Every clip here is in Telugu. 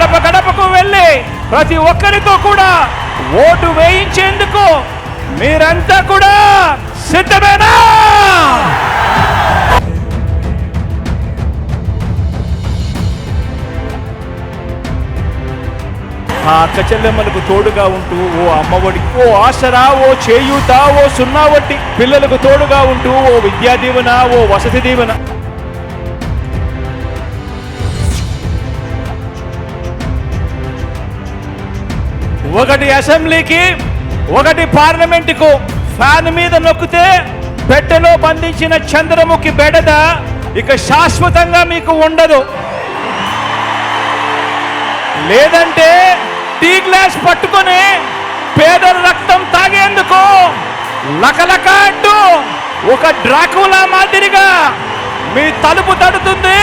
గడప గడపకు వెళ్ళి ప్రతి ఒక్కరితో కూడా ఓటు వేయించేందుకు మీరంతా కూడా సిద్ధమేనా? ఆ అక్క చెల్లెమ్మలకు తోడుగా ఉంటూ ఓ అమ్మఒడి, ఓ ఆసరా, ఓ చేయూత, ఓ సున్నా వడ్డీ, పిల్లలకు తోడుగా ఉంటూ ఓ విద్యా దీవెన, ఓ వసతి దీవెన. ఒకటి అసెంబ్లీకి, ఒకటి పార్లమెంటుకు ఫ్యాన్ మీద నొక్కితే పెట్టెలో బంధించిన చంద్రముఖి బెడద ఇక శాశ్వతంగా మీకు ఉండదు. లేదంటే టీ గ్లాస్ పట్టుకొని పేదల రక్తం తాగేందుకు లకలక అంటూ ఒక డ్రాకులా మాదిరిగా మీ తలుపు తడుతుంది.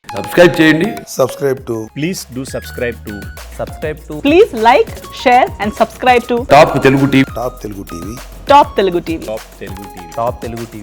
సబ్స్క్రైబ్ చేయండి. Please do subscribe to Please like, share and subscribe to top Telugu TV. Top Telugu TV. Top Telugu TV.